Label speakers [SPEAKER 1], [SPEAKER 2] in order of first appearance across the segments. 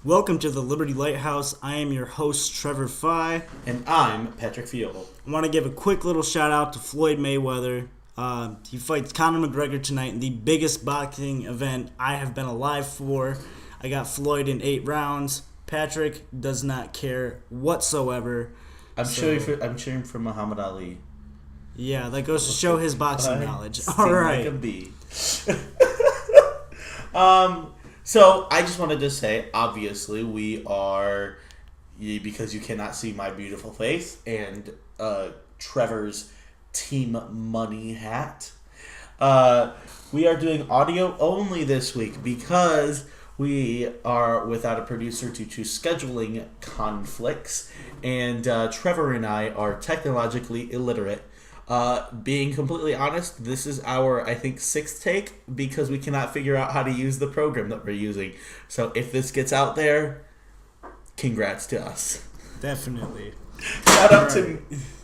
[SPEAKER 1] Welcome to the Liberty Lighthouse. I am your host, Trevor Fye.
[SPEAKER 2] And I'm Patrick Fiol.
[SPEAKER 1] I want to give a quick little shout out to Floyd Mayweather. He fights Conor McGregor tonight in the biggest boxing event I have been alive for. I got Floyd in 8 rounds. Patrick does not care whatsoever.
[SPEAKER 2] I'm cheering for Muhammad Ali.
[SPEAKER 1] Yeah, that goes to show his boxing knowledge. All right.
[SPEAKER 2] Like a bee. So I just wanted to say, obviously, we are, because you cannot see my beautiful face and Trevor's Team Money hat. We are doing audio only this week because we are without a producer due to scheduling conflicts, and Trevor and I are technologically illiterate. Being completely honest, this is our, I think, 6th take because we cannot figure out how to use the program that we're using. So if this gets out there, congrats to us.
[SPEAKER 1] Definitely.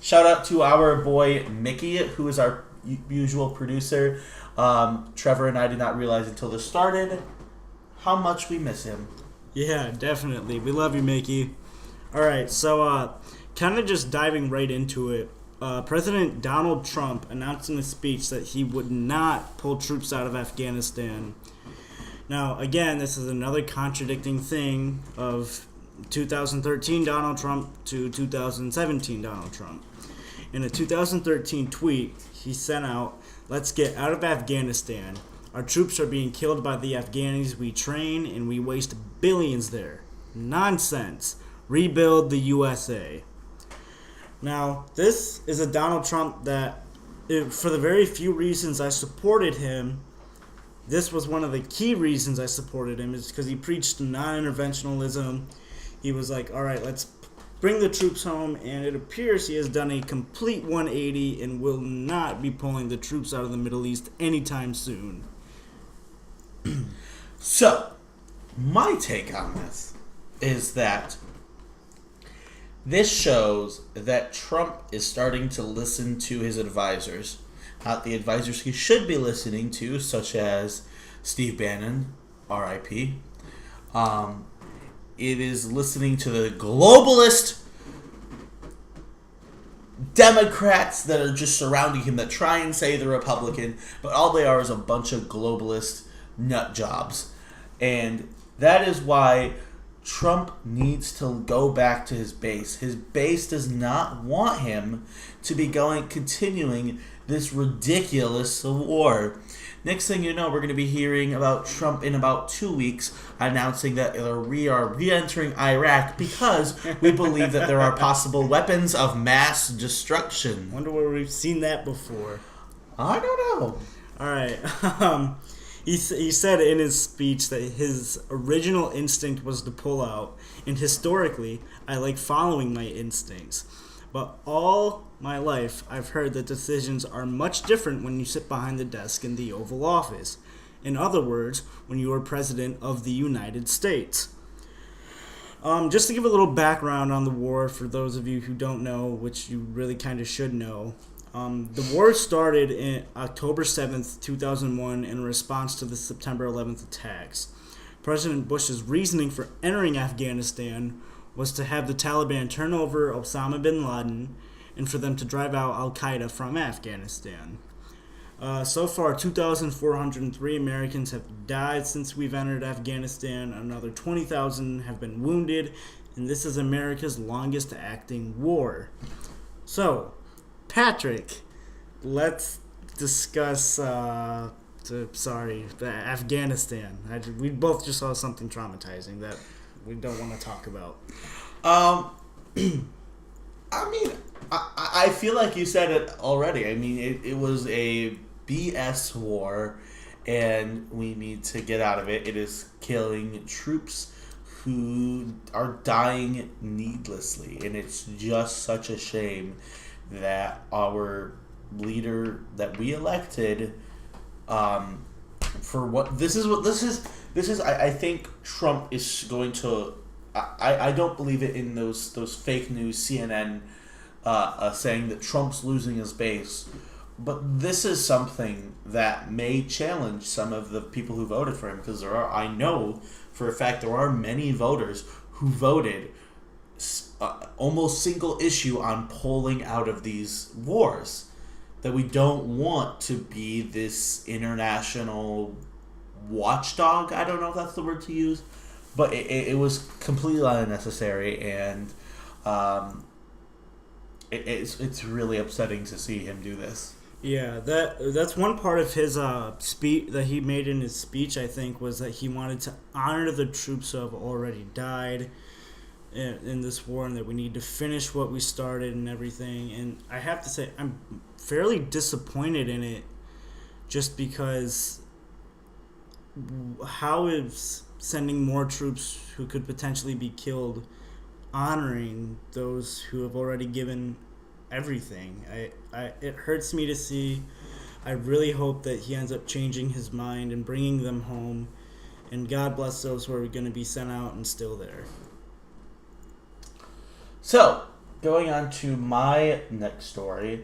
[SPEAKER 2] Shout out to our boy Mickey, who is our usual producer. Trevor and I did not realize until this started how much we miss him.
[SPEAKER 1] Yeah, definitely. We love you, Mickey. All right, so kind of just diving right into it. President Donald Trump announced in a speech that he would not pull troops out of Afghanistan. Now, again, this is another contradicting thing of 2013 Donald Trump to 2017 Donald Trump. In a 2013 tweet, he sent out, "Let's get out of Afghanistan. Our troops are being killed by the Afghanis we train, and we waste billions there. Nonsense. Rebuild the USA." Now, this is a Donald Trump that, for the very few reasons I supported him, this was one of the key reasons I supported him, is because he preached non-interventionalism. He was like, all right, let's bring the troops home, and it appears he has done a complete 180 and will not be pulling the troops out of the Middle East anytime soon.
[SPEAKER 2] So, my take on this is that this shows that Trump is starting to listen to his advisors. Not the advisors he should be listening to, such as Steve Bannon, R.I.P. It is listening to the globalist Democrats that are just surrounding him that try and say they're Republican, but all they are is a bunch of globalist nut jobs. And that is why Trump needs to go back to his base. His base does not want him to be continuing this ridiculous war. Next thing you know, we're going to be hearing about Trump in about 2 weeks announcing that we are re-entering Iraq because we believe that there are possible weapons of mass destruction.
[SPEAKER 1] Wonder where we've seen that before.
[SPEAKER 2] I don't know.
[SPEAKER 1] All right. He said in his speech that his original instinct was to pull out, and historically, I like following my instincts. But all my life, I've heard that decisions are much different when you sit behind the desk in the Oval Office. In other words, when you are President of the United States. Just to give a little background on the war for those of you who don't know, which you really kind of should know. The war started in October 7th, 2001 in response to the September 11th attacks. President Bush's reasoning for entering Afghanistan was to have the Taliban turn over Osama bin Laden and for them to drive out al-Qaeda from Afghanistan. So far, 2,403 Americans have died since we've entered Afghanistan. Another 20,000 have been wounded, and this is America's longest acting war. Patrick, let's discuss Afghanistan. We both just saw something traumatizing that we don't want to talk about.
[SPEAKER 2] I mean, I feel like you said it already. I mean, it was a BS war, and we need to get out of it. It is killing troops who are dying needlessly, and it's just such a shame that our leader that we elected for what this is I think Trump is going to I don't believe it in those fake news CNN saying that Trump's losing his base, but this is something that may challenge some of the people who voted for him, because I know for a fact there are many voters who voted almost single issue on pulling out of these wars. That we don't want to be this international watchdog. I don't know if that's the word to use, but it was completely unnecessary, and it's really upsetting to see him do this.
[SPEAKER 1] Yeah, that's one part of his speech that he made in his speech, I think, was that he wanted to honor the troops who have already died in this war, and that we need to finish what we started and everything. And I have to say, I'm fairly disappointed in it, just because how is sending more troops who could potentially be killed honoring those who have already given everything? It hurts me to see. I really hope that he ends up changing his mind and bringing them home, and God bless those who are going to be sent out and still there.
[SPEAKER 2] So, going on to my next story,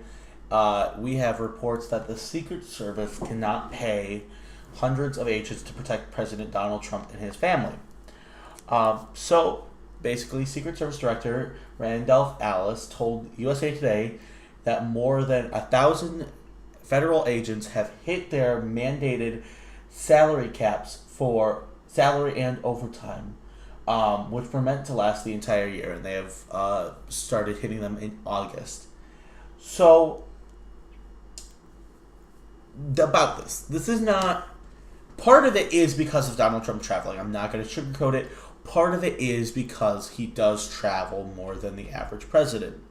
[SPEAKER 2] we have reports that the Secret Service cannot pay hundreds of agents to protect President Donald Trump and his family. So, basically, Secret Service Director Randolph Alice told USA Today that more than 1,000 federal agents have hit their mandated salary caps for salary and overtime, which were meant to last the entire year, and they have started hitting them in August. So, about this is not... Part of it is because of Donald Trump traveling. I'm not going to sugarcoat it. Part of it is because he does travel more than the average president.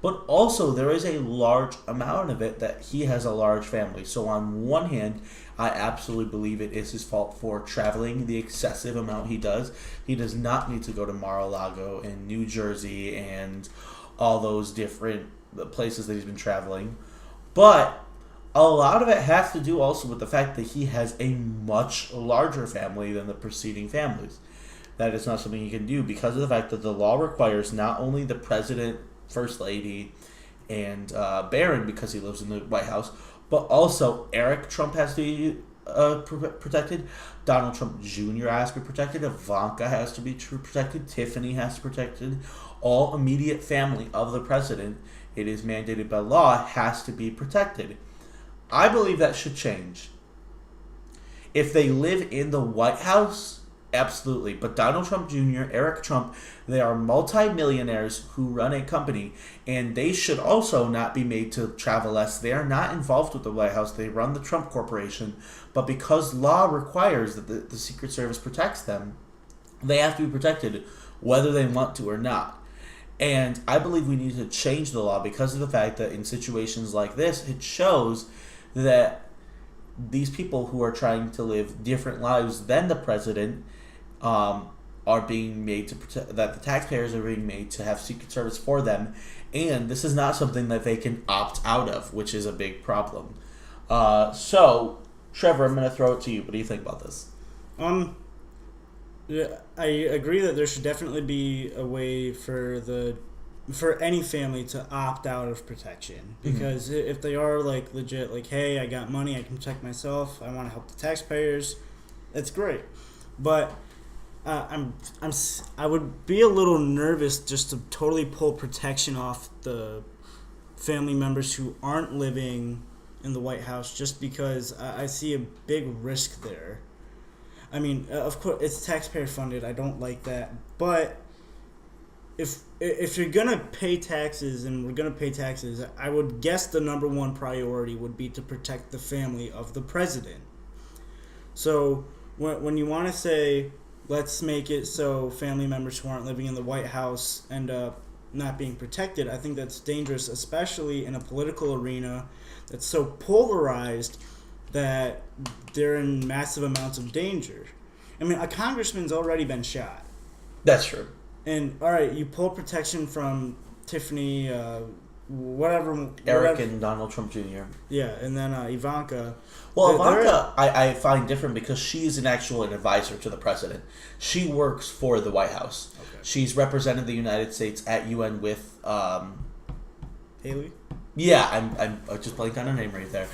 [SPEAKER 2] But also, there is a large amount of it that he has a large family. So on one hand, I absolutely believe it is his fault for traveling the excessive amount he does. He does not need to go to Mar-a-Lago and New Jersey and all those different places that he's been traveling. But a lot of it has to do also with the fact that he has a much larger family than the preceding families. That is not something he can do because of the fact that the law requires not only the president, first lady, and Barron, because he lives in the White House, but also Eric Trump has to be protected, Donald Trump Jr. has to be protected, Ivanka has to be protected, Tiffany has to be protected. All immediate family of the president, it is mandated by law, has to be protected. I believe that should change. If they live in the White House, absolutely. But Donald Trump Jr., Eric Trump, they are multimillionaires who run a company, and they should also not be made to travel less. They are not involved with the White House. They run the Trump Corporation. But because law requires that the Secret Service protects them, they have to be protected whether they want to or not. And I believe we need to change the law because of the fact that in situations like this, it shows that these people who are trying to live different lives than the president are being made to protect, that the taxpayers are being made to have Secret Service for them, and this is not something that they can opt out of, which is a big problem. So, Trevor, I'm going to throw it to you. What do you think about this?
[SPEAKER 1] Yeah, I agree that there should definitely be a way for any family to opt out of protection, because if they are like legit, like, hey, I got money, I can protect myself, I want to help the taxpayers, that's great. But I would be a little nervous just to totally pull protection off the family members who aren't living in the White House, just because I see a big risk there. I mean, of course, it's taxpayer funded. I don't like that, but if you're gonna pay taxes, and we're gonna pay taxes, I would guess the number one priority would be to protect the family of the president. So when you want to say, let's make it so family members who aren't living in the White House end up not being protected, I think that's dangerous, especially in a political arena that's so polarized that they're in massive amounts of danger. I mean, a congressman's already been shot.
[SPEAKER 2] That's true.
[SPEAKER 1] And, all right, you pull protection from Tiffany, whatever.
[SPEAKER 2] Eric and Donald Trump Jr.
[SPEAKER 1] Yeah, and then Ivanka.
[SPEAKER 2] Well, Ivanka, I find different because she's an advisor to the president. She works for the White House. Okay. She's represented the United States at UN with...
[SPEAKER 1] Haley?
[SPEAKER 2] Yeah, I just blanked on her name right there.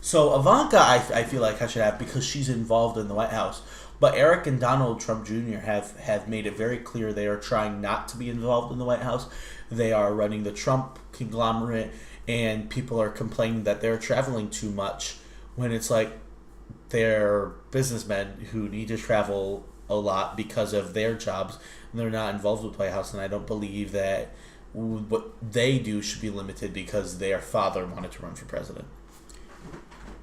[SPEAKER 2] So Ivanka, I feel like I should have, because she's involved in the White House. But Eric and Donald Trump Jr. have made it very clear they are trying not to be involved in the White House. They are running the Trump conglomerate, and people are complaining that they're traveling too much when it's like they're businessmen who need to travel a lot because of their jobs, and they're not involved with the White House. And I don't believe that what they do should be limited because their father wanted to run for president.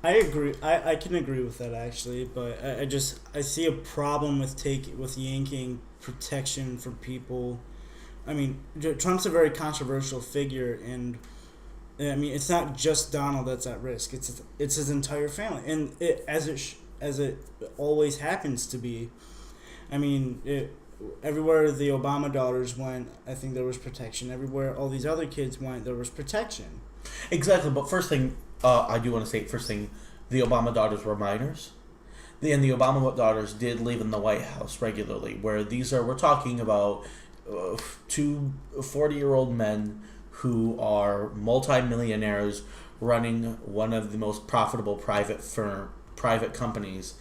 [SPEAKER 1] I agree. I can agree with that actually, but I see a problem with yanking protection from people. I mean, Trump's a very controversial figure, and I mean it's not just Donald that's at risk. It's his entire family, and as it always happens to be. I mean, everywhere the Obama daughters went, I think there was protection. Everywhere all these other kids went, there was protection.
[SPEAKER 2] Exactly, but first thing, I do want to say, the Obama daughters were minors. And the Obama daughters did live in the White House regularly, where we're talking about two 40-year-old men who are multimillionaires running one of the most profitable private companies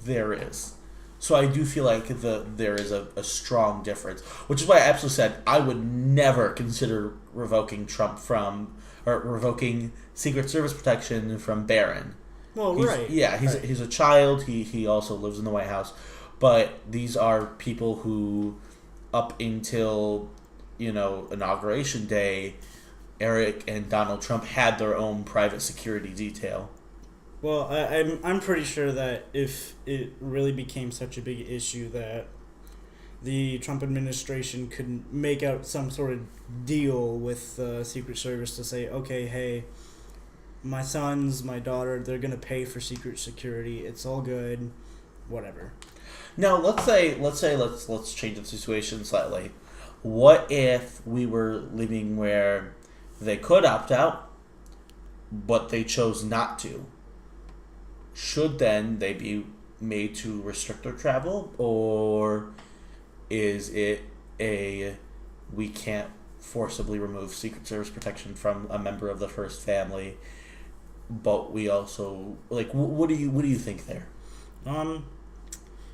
[SPEAKER 2] there is. So I do feel like there is a strong difference, which is why I absolutely said I would never consider revoking Secret Service protection from Barron.
[SPEAKER 1] Well, right.
[SPEAKER 2] Yeah, he's a child. He also lives in the White House, but these are people who, up until Inauguration Day, Eric and Donald Trump had their own private security detail.
[SPEAKER 1] Well, I'm pretty sure that if it really became such a big issue that the Trump administration could make out some sort of deal with the Secret Service to say, okay, hey, my sons, my daughter, they're gonna pay for secret security. It's all good, whatever.
[SPEAKER 2] Now let's change the situation slightly. What if we were living where they could opt out, but they chose not to? Should then they be made to restrict their travel, or is it we can't forcibly remove Secret Service protection from a member of the first family, but we also what do you think there?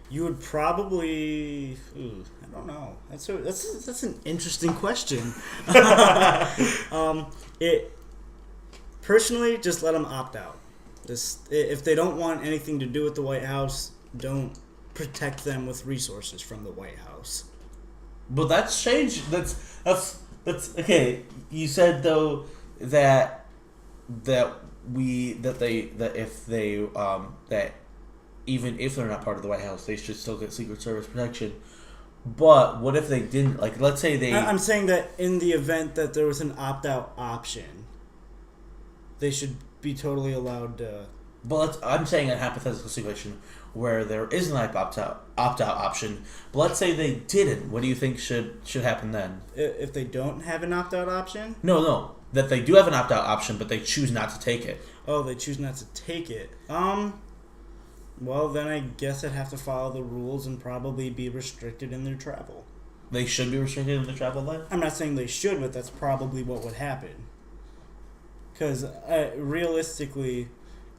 [SPEAKER 1] You would probably. I don't know. That's an interesting question. It personally, just let them opt out. If they don't want anything to do with the White House, don't protect them with resources from the White House.
[SPEAKER 2] But that's changed. That's okay. You said though that even if they're not part of the White House, they should still get Secret Service protection. But what if they didn't? Like, let's say they.
[SPEAKER 1] I'm saying that in the event that there was an opt-out option, they should be totally allowed to.
[SPEAKER 2] But I'm saying a hypothetical situation where there is an opt-out option. But let's say they didn't. What do you think should happen then?
[SPEAKER 1] If they don't have an opt-out option?
[SPEAKER 2] No. That they do have an opt-out option, but they choose not to take it.
[SPEAKER 1] Oh, they choose not to take it. Well, then I guess I'd have to follow the rules and probably be restricted in their travel.
[SPEAKER 2] They should be restricted in their travel then?
[SPEAKER 1] I'm not saying they should, but that's probably what would happen. Because realistically,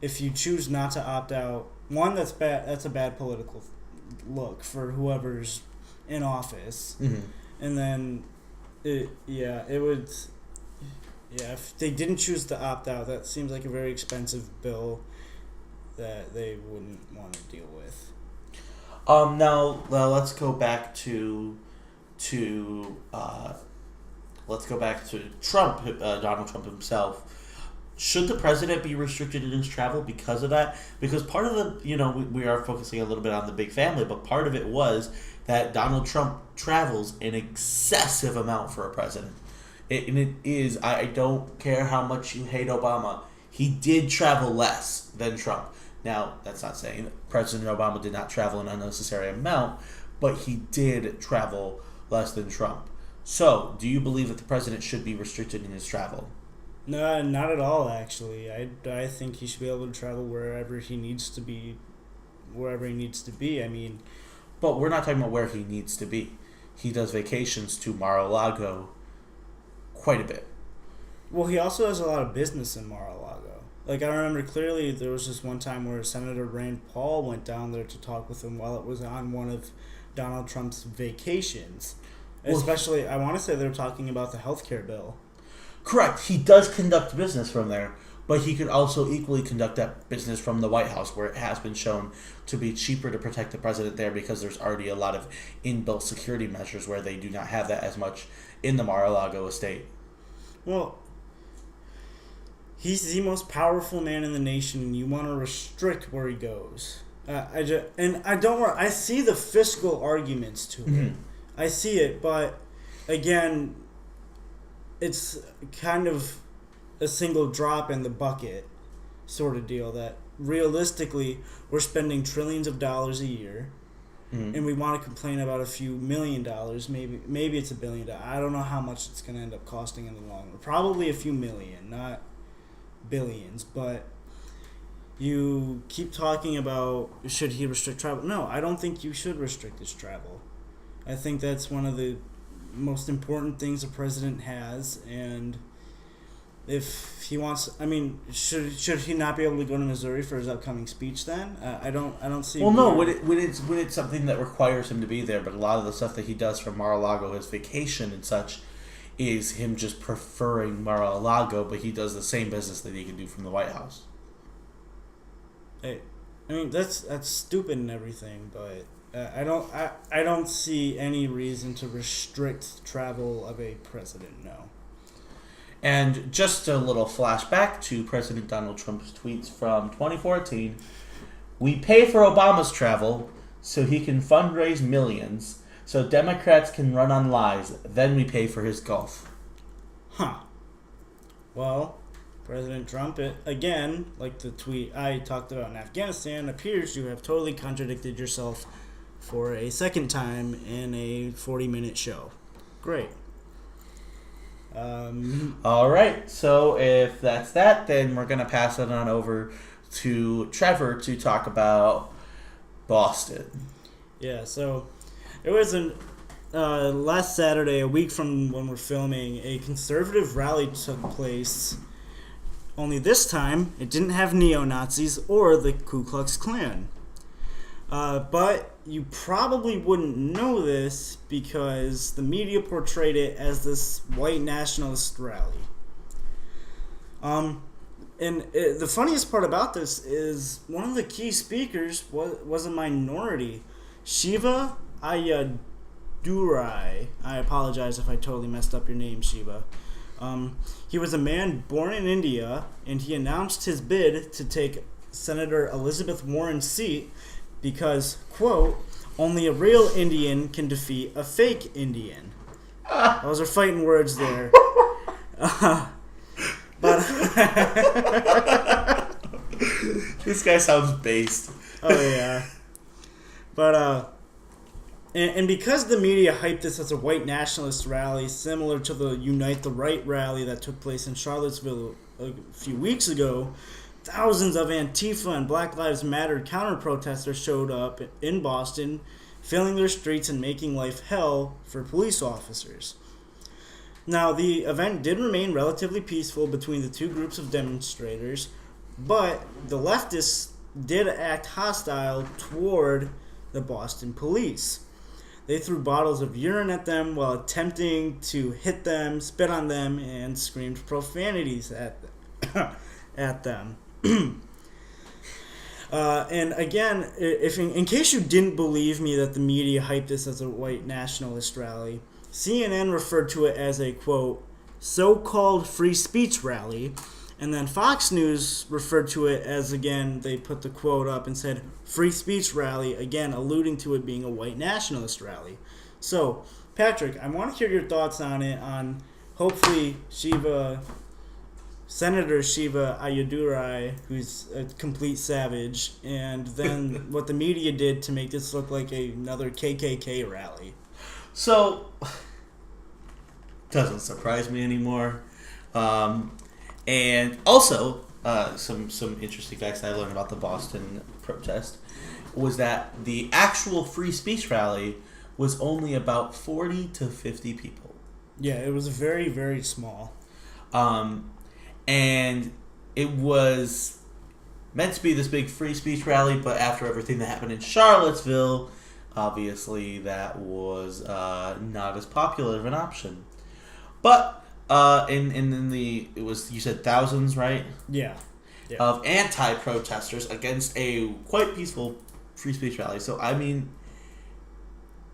[SPEAKER 1] if you choose not to opt out, one, that's bad. That's a bad political look for whoever's in office.
[SPEAKER 2] Mm-hmm.
[SPEAKER 1] And then, it would. Yeah, if they didn't choose to opt out, that seems like a very expensive bill that they wouldn't want to deal with.
[SPEAKER 2] Now let's go back to Trump, Donald Trump himself. Should the president be restricted in his travel because of that? Because part of the, we are focusing a little bit on the big family, but part of it was that Donald Trump travels an excessive amount for a president. It is, I don't care how much you hate Obama, he did travel less than Trump. Now, that's not saying that President Obama did not travel an unnecessary amount, but he did travel less than Trump. So, do you believe that the president should be restricted in his travel?
[SPEAKER 1] No, not at all, actually. I think he should be able to travel wherever he needs to be. I mean...
[SPEAKER 2] But we're not talking about where he needs to be. He does vacations to Mar-a-Lago quite a bit.
[SPEAKER 1] Well, he also has a lot of business in Mar-a-Lago. Like, I remember clearly there was this one time where Senator Rand Paul went down there to talk with him while it was on one of Donald Trump's vacations. Especially, I want to say they were talking about the healthcare bill.
[SPEAKER 2] Correct. He does conduct business from there, but he could also equally conduct that business from the White House, where it has been shown to be cheaper to protect the president there because there's already a lot of inbuilt security measures where they do not have that as much in the Mar-a-Lago estate.
[SPEAKER 1] Well, he's the most powerful man in the nation, and you want to restrict where he goes. I see the fiscal arguments to it.
[SPEAKER 2] Mm-hmm.
[SPEAKER 1] I see it, but again, it's kind of a single drop in the bucket sort of deal that realistically we're spending trillions of dollars a year, and we want to complain about a few $1 million, maybe it's $1 billion. I don't know how much it's going to end up costing in the long run. Probably a few million, not billions, but you keep talking about should he restrict travel. No, I don't think you should restrict his travel. I think that's one of the most important things a president has, and if he wants, I mean, should he not be able to go to Missouri for his upcoming speech? Then I don't see.
[SPEAKER 2] Well, no, when it's something that requires him to be there, but a lot of the stuff that he does from Mar-a-Lago, his vacation and such, is him just preferring Mar-a-Lago, but he does the same business that he can do from the White House.
[SPEAKER 1] Hey, I mean that's stupid and everything, but I don't see any reason to restrict travel of a president. No.
[SPEAKER 2] And just a little flashback to President Donald Trump's tweets from 2014. We pay for Obama's travel so he can fundraise millions, so Democrats can run on lies. Then we pay for his golf.
[SPEAKER 1] Huh. Well, President Trump, again, like the tweet I talked about in Afghanistan, appears to have totally contradicted yourself for a second time in a 40-minute show. Great.
[SPEAKER 2] All right, so if that's that, then we're going to pass it on over to Trevor to talk about Boston.
[SPEAKER 1] Yeah, so it was last Saturday, a week from when we're filming, a conservative rally took place. Only this time, it didn't have neo-Nazis or the Ku Klux Klan. But you probably wouldn't know this because the media portrayed it as this white nationalist rally. The funniest part about this is one of the key speakers was a minority. Shiva Ayadurai. I apologize if I totally messed up your name, Shiva. He was a man born in India, and he announced his bid to take Senator Elizabeth Warren's seat because, quote, only a real Indian can defeat a fake Indian. Those are fighting words there. But
[SPEAKER 2] this guy sounds based.
[SPEAKER 1] Oh, yeah. But, and because the media hyped this as a white nationalist rally, similar to the Unite the Right rally that took place in Charlottesville a few weeks ago, thousands of Antifa and Black Lives Matter counter-protesters showed up in Boston, filling their streets and making life hell for police officers. Now, the event did remain relatively peaceful between the two groups of demonstrators, but the leftists did act hostile toward the Boston police. They threw bottles of urine at them while attempting to hit them, spit on them, and screamed profanities at them. And again, if in case you didn't believe me that the media hyped this as a white nationalist rally, CNN referred to it as a, quote, so-called free speech rally, and then Fox News referred to it as, again, they put the quote up and said, free speech rally, again, alluding to it being a white nationalist rally. So, Patrick, I want to hear your thoughts on it, on hopefully Senator Shiva Ayadurai, who's a complete savage, and then what the media did to make this look like another KKK rally.
[SPEAKER 2] So, doesn't surprise me anymore. And also, some interesting facts I learned about the Boston protest was that the actual free speech rally was only about 40 to 50 people.
[SPEAKER 1] Yeah, it was very, very small.
[SPEAKER 2] And it was meant to be this big free speech rally, but after everything that happened in Charlottesville, obviously that was not as popular of an option. But it was, you said thousands, right?
[SPEAKER 1] Yeah.
[SPEAKER 2] Of anti-protesters against a quite peaceful free speech rally. So I mean,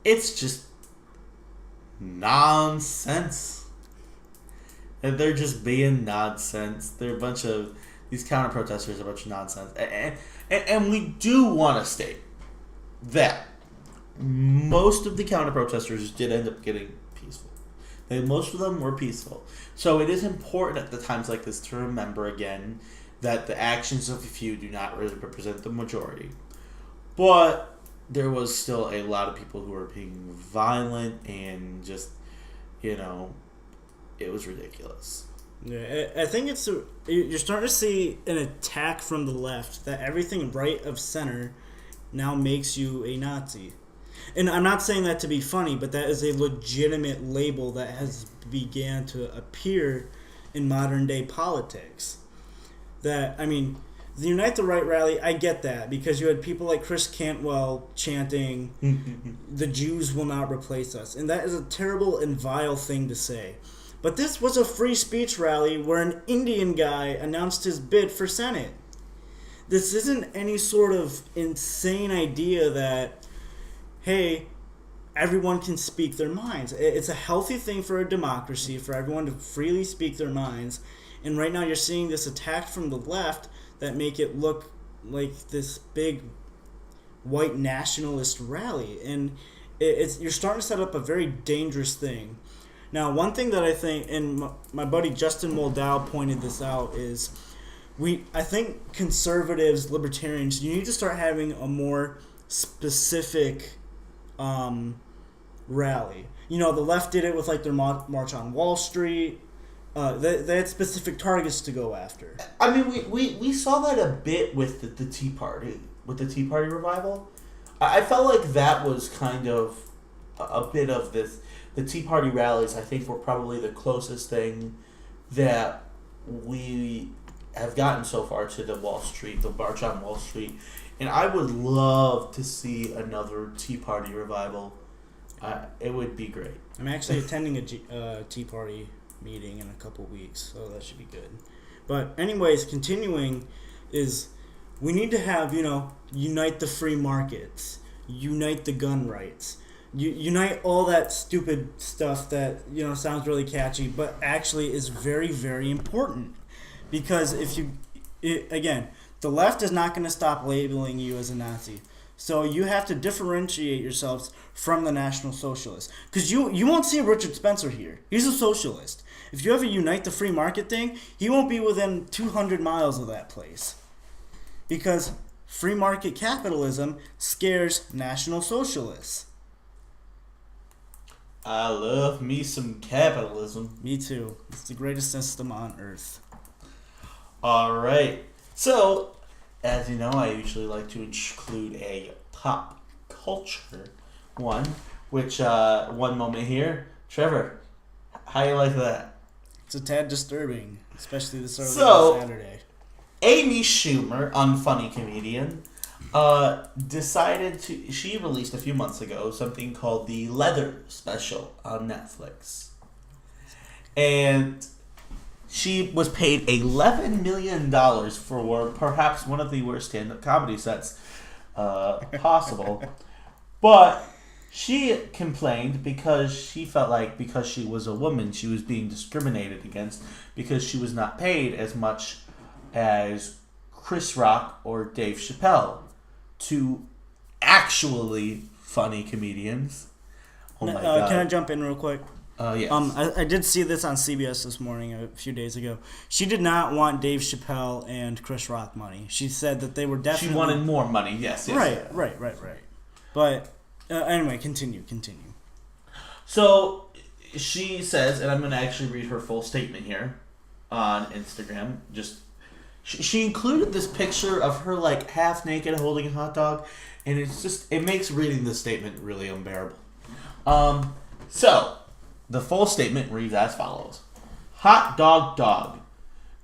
[SPEAKER 2] it's just nonsense. They're just being nonsense. They're a bunch of these counter-protesters are a bunch of nonsense. And we do want to state that most of the counter-protesters did end up getting peaceful. Most of them were peaceful. So it is important at the times like this to remember again that the actions of a few do not really represent the majority. But there was still a lot of people who were being violent and just, it was ridiculous.
[SPEAKER 1] Yeah, I think you're starting to see an attack from the left that everything right of center now makes you a Nazi. And I'm not saying that to be funny, but that is a legitimate label that has began to appear in modern day politics. The Unite the Right rally, I get that, because you had people like Chris Cantwell chanting, "The Jews will not replace us." And that is a terrible and vile thing to say. But this was a free speech rally where an Indian guy announced his bid for Senate. This isn't any sort of insane idea that, hey, everyone can speak their minds. It's a healthy thing for a democracy, for everyone to freely speak their minds. And right now you're seeing this attack from the left that make it look like this big white nationalist rally. And you're starting to set up a very dangerous thing. Now, one thing that I think, and my buddy Justin Moldau pointed this out, is I think conservatives, libertarians, you need to start having a more specific rally. The left did it with like their March on Wall Street. They had specific targets to go after.
[SPEAKER 2] I mean, we saw that a bit with the Tea Party, with the Tea Party revival. I felt like that was kind of a bit of this. The Tea Party rallies, I think, were probably the closest thing that we have gotten so far to the March on Wall Street. And I would love to see another Tea Party revival. It would be great. I'm
[SPEAKER 1] actually attending a Tea Party meeting in a couple weeks, so that should be good. But anyways, continuing is we need to have, unite the free markets, unite the gun rights, unite all that stupid stuff that, sounds really catchy, but actually is very, very important. Because again, the left is not going to stop labeling you as a Nazi. So you have to differentiate yourselves from the National Socialists. Because you won't see Richard Spencer here. He's a socialist. If you ever unite the free market thing, he won't be within 200 miles of that place. Because free market capitalism scares National Socialists.
[SPEAKER 2] I love me some capitalism.
[SPEAKER 1] Me too. It's the greatest system on earth.
[SPEAKER 2] All right. So, as you know, I usually like to include a pop culture one, which one moment here. Trevor, how you like that?
[SPEAKER 1] It's a tad disturbing, especially this early on Saturday.
[SPEAKER 2] Amy Schumer, unfunny comedian, she released a few months ago something called the Leather Special on Netflix. And she was paid $11 million for perhaps one of the worst stand-up comedy sets possible. But she complained because she felt like because she was a woman, she was being discriminated against because she was not paid as much as Chris Rock or Dave Chappelle, two actually funny comedians. Oh my God.
[SPEAKER 1] Can I jump in real quick?
[SPEAKER 2] Yes.
[SPEAKER 1] I did see this on CBS this morning a few days ago. She did not want Dave Chappelle and Chris Rock money. She said that they were definitely...
[SPEAKER 2] She wanted more money, yes.
[SPEAKER 1] Right. But anyway, continue.
[SPEAKER 2] So she says, and I'm going to actually read her full statement here on Instagram. She included this picture of her like half naked holding a hot dog, and it makes reading this statement really unbearable. So the full statement reads as follows: Hot dog dog.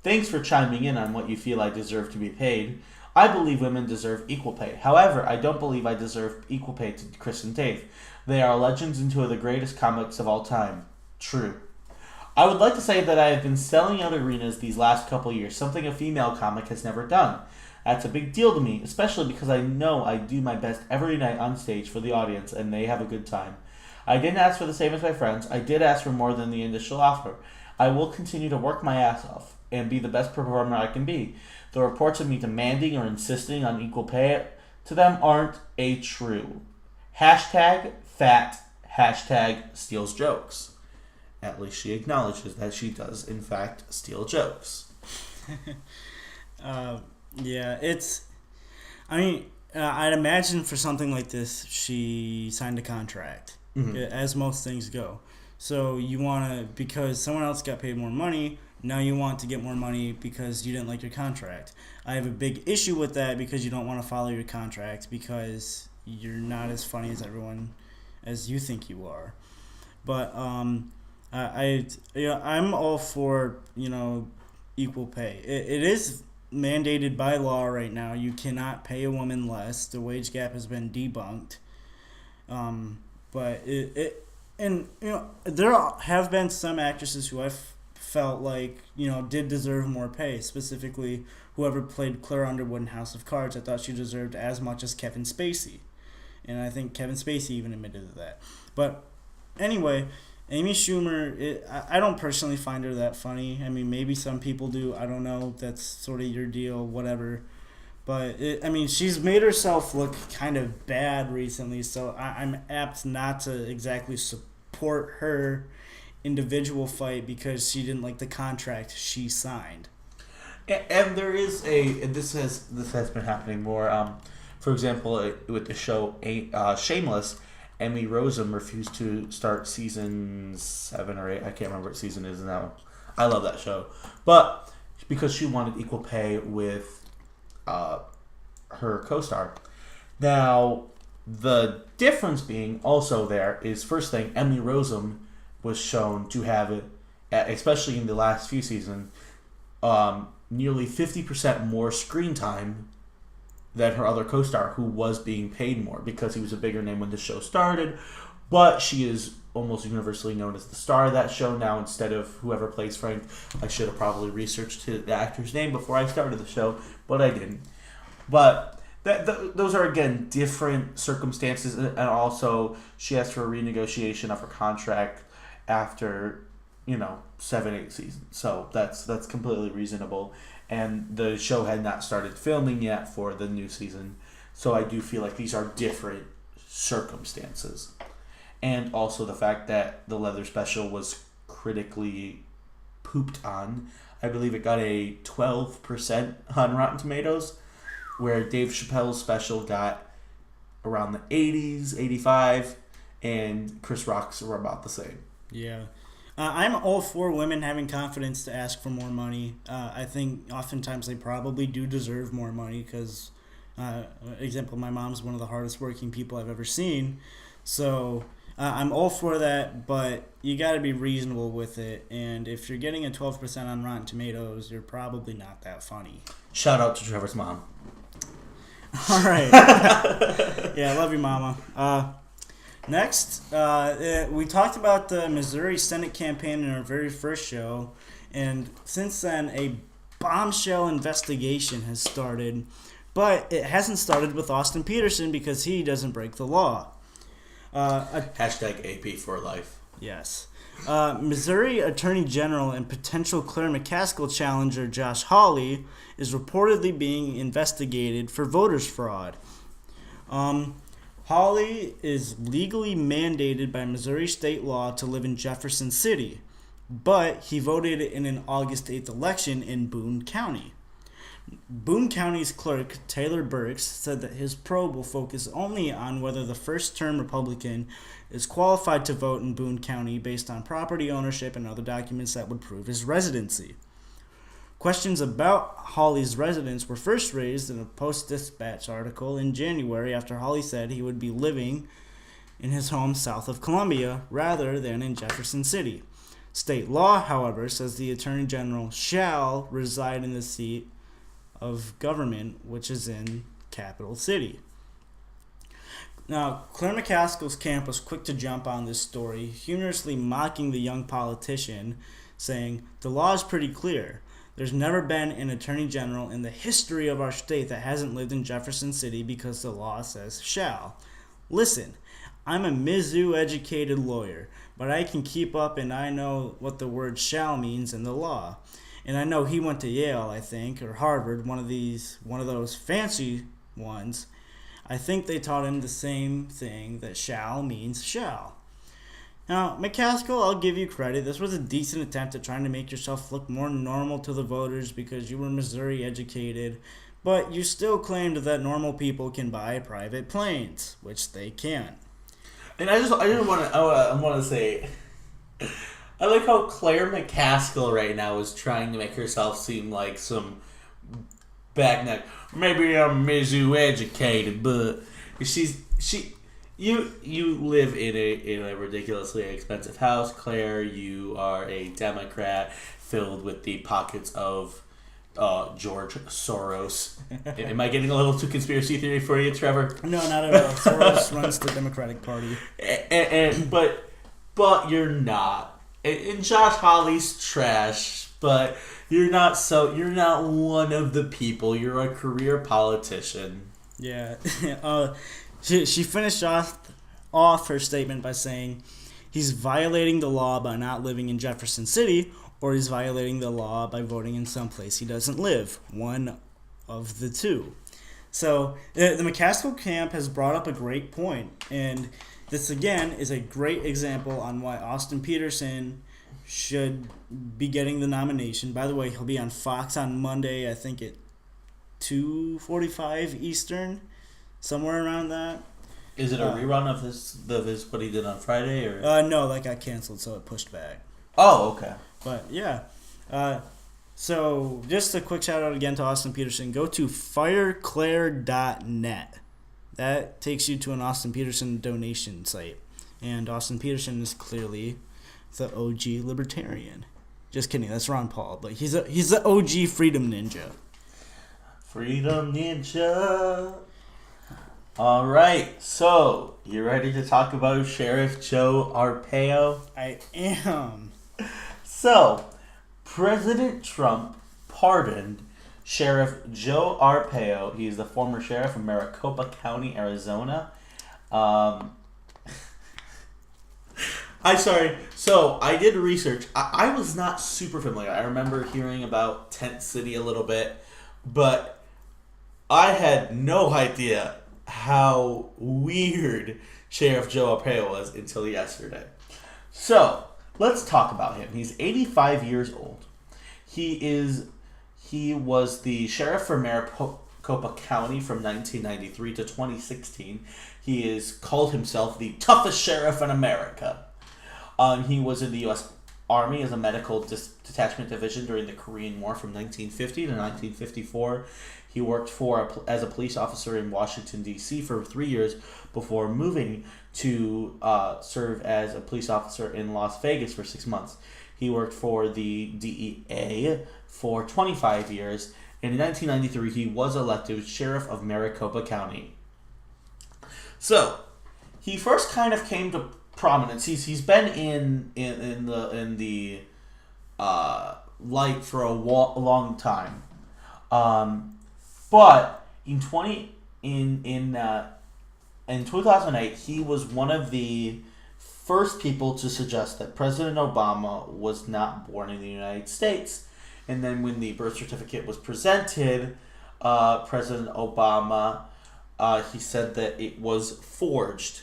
[SPEAKER 2] Thanks for chiming in on what you feel I deserve to be paid. I believe women deserve equal pay. However, I don't believe I deserve equal pay to Chris and Dave. They are legends and two of the greatest comics of all time. True. I would like to say that I have been selling out arenas these last couple years, something a female comic has never done. That's a big deal to me, especially because I know I do my best every night on stage for the audience and they have a good time. I didn't ask for the same as my friends. I did ask for more than the initial offer. I will continue to work my ass off and be the best performer I can be. The reports of me demanding or insisting on equal pay to them aren't true. Hashtag fat, hashtag steals jokes. At least she acknowledges that she does, in fact, steal jokes.
[SPEAKER 1] Yeah, it's... I mean, I'd imagine for something like this, she signed a contract, as most things go. So you want to... Because someone else got paid more money, now you want to get more money because you didn't like your contract. I have a big issue with that because you don't want to follow your contract because you're not as funny as everyone as you think you are. But I'm all for equal pay. It is mandated by law right now. You cannot pay a woman less. The wage gap has been debunked. But there have been some actresses who I've felt like did deserve more pay. Specifically, whoever played Claire Underwood in House of Cards, I thought she deserved as much as Kevin Spacey, and I think Kevin Spacey even admitted to that. But anyway, Amy Schumer, I don't personally find her that funny. I mean, maybe some people do. I don't know. That's sort of your deal, whatever. But, she's made herself look kind of bad recently, so I'm apt not to exactly support her individual fight because she didn't like the contract she signed.
[SPEAKER 2] And there is this has been happening more. For example, with the show Shameless, Emmy Rossum refused to start season 7 or 8. I can't remember what season it is now. I love that show, but because she wanted equal pay with her co-star. Now, the difference being also there is, first thing, Emmy Rossum was shown to have, especially in the last few seasons, nearly 50% more screen time than her other co-star, who was being paid more because he was a bigger name when the show started. But she is almost universally known as the star of that show now instead of whoever plays Frank. I should have probably researched the actor's name before I started the show, but I didn't. But those are, again, different circumstances. And also, she asked for a renegotiation of her contract after 7-8 seasons. So that's completely reasonable. And the show had not started filming yet for the new season. So I do feel like these are different circumstances. And also the fact that the leather special was critically pooped on. I believe it got a 12% on Rotten Tomatoes, where Dave Chappelle's special got around the 80s, 85, and Chris Rock's were about the same.
[SPEAKER 1] Yeah. I'm all for women having confidence to ask for more money. I think oftentimes they probably do deserve more money because, example, my mom's one of the hardest working people I've ever seen. So I'm all for that, but you got to be reasonable with it. And if you're getting a 12% on Rotten Tomatoes, you're probably not that funny.
[SPEAKER 2] Shout out to Trevor's mom.
[SPEAKER 1] All right. Yeah, I love you, Mama. Next, we talked about the Missouri Senate campaign in our very first show, and since then, a bombshell investigation has started, but it hasn't started with Austin Peterson because he doesn't break the law.
[SPEAKER 2] Hashtag AP for life.
[SPEAKER 1] Yes. Missouri Attorney General and potential Claire McCaskill challenger Josh Hawley is reportedly being investigated for voters fraud. Hawley is legally mandated by Missouri state law to live in Jefferson City, but he voted in an August 8th election in Boone County. Boone County's clerk, Taylor Burks, said that his probe will focus only on whether the first-term Republican is qualified to vote in Boone County based on property ownership and other documents that would prove his residency. Questions about Hawley's residence were first raised in a Post-Dispatch article in January after Hawley said he would be living in his home south of Columbia rather than in Jefferson City. State law, however, says the Attorney General shall reside in the seat of government, which is in capital city. Now, Claire McCaskill's camp was quick to jump on this story, humorously mocking the young politician, saying, "The law is pretty clear. There's never been an attorney general in the history of our state that hasn't lived in Jefferson City because the law says shall. Listen, I'm a Mizzou-educated lawyer, but I can keep up and I know what the word shall means in the law. And I know he went to Yale, I think, or Harvard, one of those fancy ones. I think they taught him the same thing, that shall means shall." Now, McCaskill, I'll give you credit. This was a decent attempt at trying to make yourself look more normal to the voters because you were Missouri educated, but you still claimed that normal people can buy private planes, which they can't.
[SPEAKER 2] And I want to say, I like how Claire McCaskill right now is trying to make herself seem like some backneck. Maybe I'm Mizzou educated, but you live in a ridiculously expensive house, Claire. You are a Democrat filled with the pockets of George Soros. Am I getting a little too conspiracy theory for you, Trevor?
[SPEAKER 1] No, not at all. Soros runs the Democratic Party.
[SPEAKER 2] But you're not. And Josh Hawley's trash, but you're not one of the people. You're a career politician.
[SPEAKER 1] Yeah. She finished off her statement by saying he's violating the law by not living in Jefferson City, or he's violating the law by voting in some place he doesn't live. One of the two. So the McCaskill camp has brought up a great point, and this again is a great example on why Austin Peterson should be getting the nomination. By the way, he'll be on Fox on Monday, I think at 2:45 Eastern, somewhere around that.
[SPEAKER 2] Is it a rerun of his what he did on Friday, or?
[SPEAKER 1] No, that got canceled, so it pushed back.
[SPEAKER 2] Oh, okay.
[SPEAKER 1] But yeah, so just a quick shout out again to Austin Peterson. Go to fireclaire.net. That takes you to an Austin Peterson donation site, and Austin Peterson is clearly the OG libertarian. Just kidding, that's Ron Paul, but he's the OG freedom ninja.
[SPEAKER 2] Freedom ninja. All right, so you ready to talk about Sheriff Joe Arpaio?
[SPEAKER 1] I am.
[SPEAKER 2] So, President Trump pardoned Sheriff Joe Arpaio. He's the former sheriff of Maricopa County, Arizona. So I did research. I was not super familiar. I remember hearing about Tent City a little bit, but I had no idea how weird Sheriff Joe Arpaio was until yesterday. So, let's talk about him. He's 85 years old. He was the sheriff for Maricopa County from 1993 to 2016. He is called himself the toughest sheriff in America. He was in the U.S. Army as a medical detachment division during the Korean War from 1950 to 1954. He worked as a police officer in Washington, D.C. for 3 years before moving to serve as a police officer in Las Vegas for 6 months. He worked for the DEA for 25 years. And in 1993, he was elected sheriff of Maricopa County. So, he first kind of came to prominence. He's been in the light for a long time. But in 2008, he was one of the first people to suggest that President Obama was not born in the United States. And then when the birth certificate was presented, President Obama, he said that it was forged.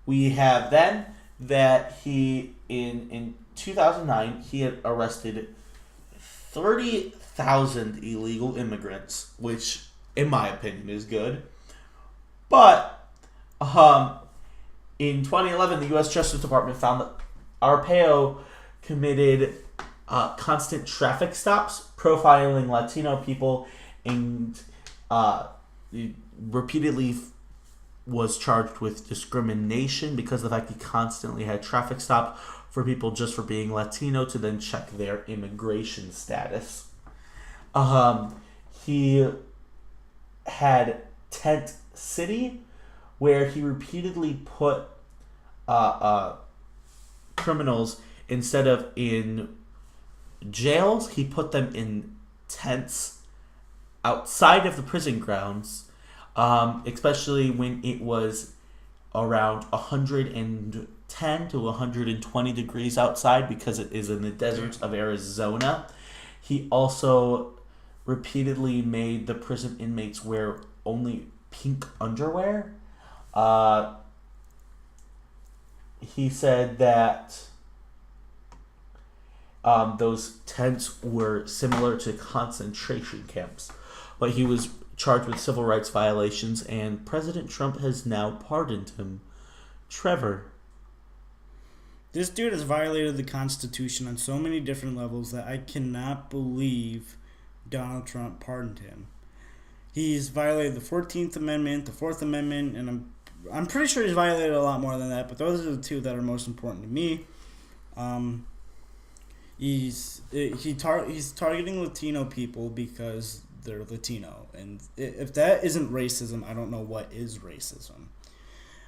[SPEAKER 2] We have then that he, in 2009, he had arrested 30,000 illegal immigrants, which, in my opinion, is good. But in 2011, the U.S. Justice Department found that Arpaio committed constant traffic stops, profiling Latino people, and repeatedly was charged with discrimination because of the fact he constantly had traffic stops for people just for being Latino to then check their immigration status. He had Tent City, where he repeatedly put criminals, instead of in jails, he put them in tents outside of the prison grounds, especially when it was around 110 to 120 degrees outside, because it is in the deserts of Arizona. He also repeatedly made the prison inmates wear only pink underwear. He said that those tents were similar to concentration camps. But he was charged with civil rights violations, and President Trump has now pardoned him. Trevor.
[SPEAKER 1] This dude has violated the Constitution on so many different levels that I cannot believe Donald Trump pardoned him. He's violated the 14th Amendment, the 4th Amendment, and I'm pretty sure he's violated a lot more than that, but those are the two that are most important to me. He's targeting Latino people because they're Latino, and if that isn't racism, I don't know what is racism.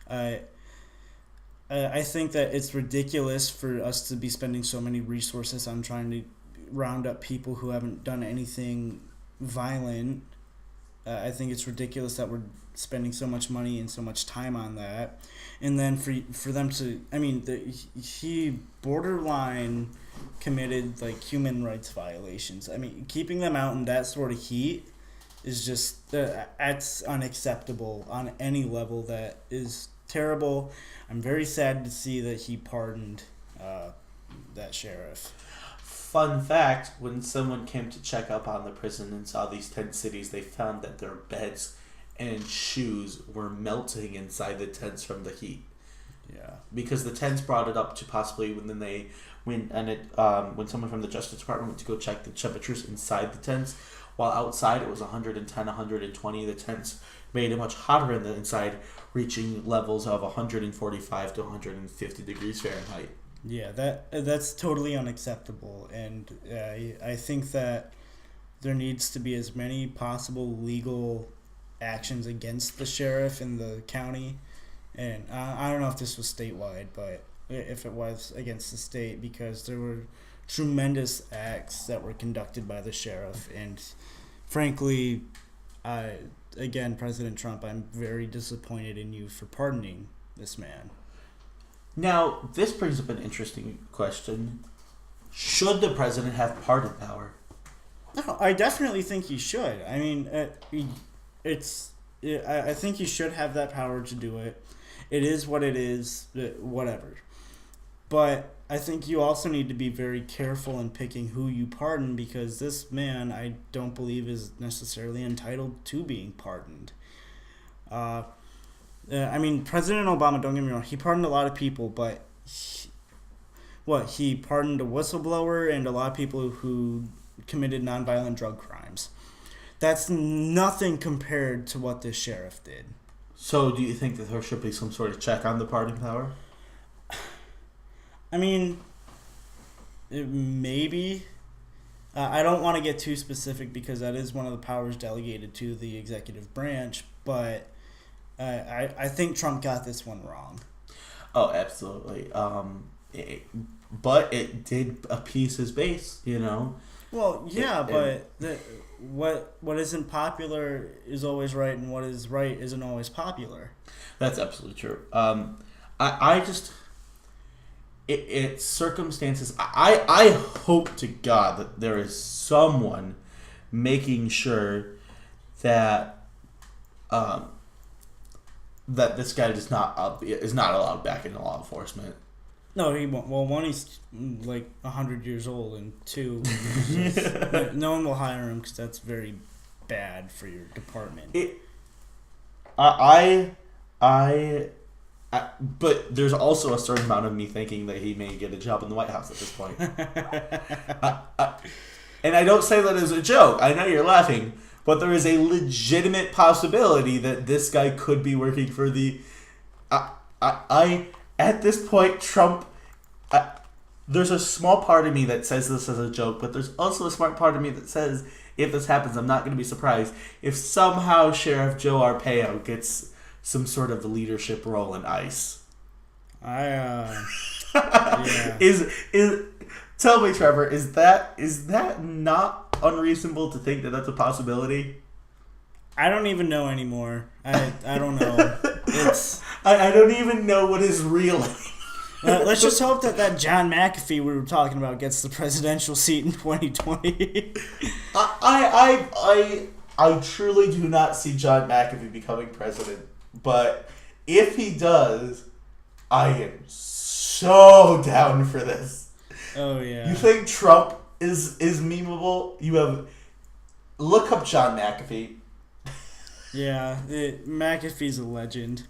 [SPEAKER 1] I think that it's ridiculous for us to be spending so many resources on trying to round up people who haven't done anything violent. I think it's ridiculous that we're spending so much money and so much time on that. And then for them to, I mean, he borderline committed like human rights violations. I mean, keeping them out in that sort of heat is just, that's unacceptable on any level. That is terrible. I'm very sad to see that he pardoned that sheriff.
[SPEAKER 2] Fun fact, when someone came to check up on the prison and saw these tent cities, they found that their beds and shoes were melting inside the tents from the heat.
[SPEAKER 1] Yeah. Because
[SPEAKER 2] the tents brought it up to possibly when someone from the Justice Department went to go check the temperatures inside the tents, while outside it was 110, 120, the tents made it much hotter in the inside, reaching levels of 145 to 150 degrees Fahrenheit.
[SPEAKER 1] Yeah, that's totally unacceptable, and I think that there needs to be as many possible legal actions against the sheriff in the county, and I don't know if this was statewide, but if it was against the state, because there were tremendous acts that were conducted by the sheriff, and frankly, again, President Trump, I'm very disappointed in you for pardoning this man.
[SPEAKER 2] Now, this brings up an interesting question. Should the president have pardon power?
[SPEAKER 1] No, I definitely think he should. I mean, I think he should have that power to do it. It is what it is, whatever. But I think you also need to be very careful in picking who you pardon, because this man, I don't believe, is necessarily entitled to being pardoned. I mean, President Obama, don't get me wrong, he pardoned a lot of people, but he pardoned a whistleblower and a lot of people who committed nonviolent drug crimes. That's nothing compared to what this sheriff did.
[SPEAKER 2] So do you think that there should be some sort of check on the pardon power?
[SPEAKER 1] I mean, maybe. I don't want to get too specific because that is one of the powers delegated to the executive branch, but I think Trump got this one wrong.
[SPEAKER 2] Oh, absolutely. But it did appease his base, you know.
[SPEAKER 1] Well, yeah, but what isn't popular is always right, and what is right isn't always popular.
[SPEAKER 2] That's absolutely true. I just it's circumstances. I hope to God that there is someone making sure that that this guy is not allowed back into law enforcement.
[SPEAKER 1] No, he won't. Well, one, he's like 100 years old, and two, no one will hire him because that's very bad for your department.
[SPEAKER 2] But there's also a certain amount of me thinking that he may get a job in the White House at this point. And I don't say that as a joke. I know you're laughing, but there is a legitimate possibility that this guy could be working for the. I at this point, Trump. There's a small part of me that says this as a joke, but there's also a smart part of me that says if this happens, I'm not going to be surprised if somehow Sheriff Joe Arpaio gets some sort of leadership role in ICE.
[SPEAKER 1] Yeah.
[SPEAKER 2] Is tell me, Trevor, is that not unreasonable to think that that's a possibility?
[SPEAKER 1] I don't even know anymore. I don't know. It's
[SPEAKER 2] I don't even know what is real.
[SPEAKER 1] let's just hope that John McAfee we were talking about gets the presidential seat in 2020.
[SPEAKER 2] I truly do not see John McAfee becoming president, but if he does, I am so down for this.
[SPEAKER 1] Oh yeah.
[SPEAKER 2] You think Trump is memeable? Look up John McAfee.
[SPEAKER 1] Yeah, McAfee's a legend.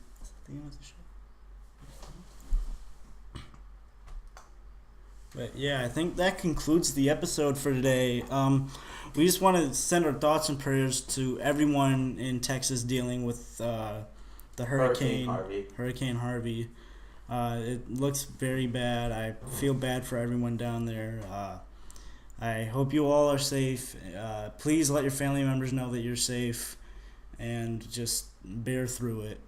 [SPEAKER 1] But yeah, I think that concludes the episode for today. We just want to send our thoughts and prayers to everyone in Texas dealing with the Hurricane Harvey. It looks very bad. I feel bad for everyone down there. I hope you all are safe. Please let your family members know that you're safe, and just bear through it.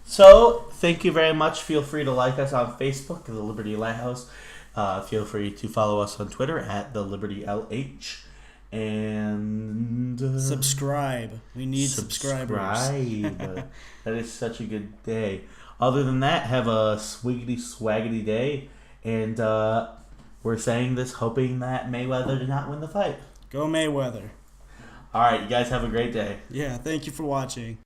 [SPEAKER 2] So thank you very much. Feel free to like us on Facebook, the Liberty Lighthouse. Feel free to follow us on Twitter at the Liberty LH. And
[SPEAKER 1] subscribe. We need subscribers.
[SPEAKER 2] That is such a good day. Other than that, have a swiggity swaggity day. And we're saying this hoping that Mayweather did not win the fight.
[SPEAKER 1] Go Mayweather.
[SPEAKER 2] All right, you guys have a great day.
[SPEAKER 1] Yeah, thank you for watching.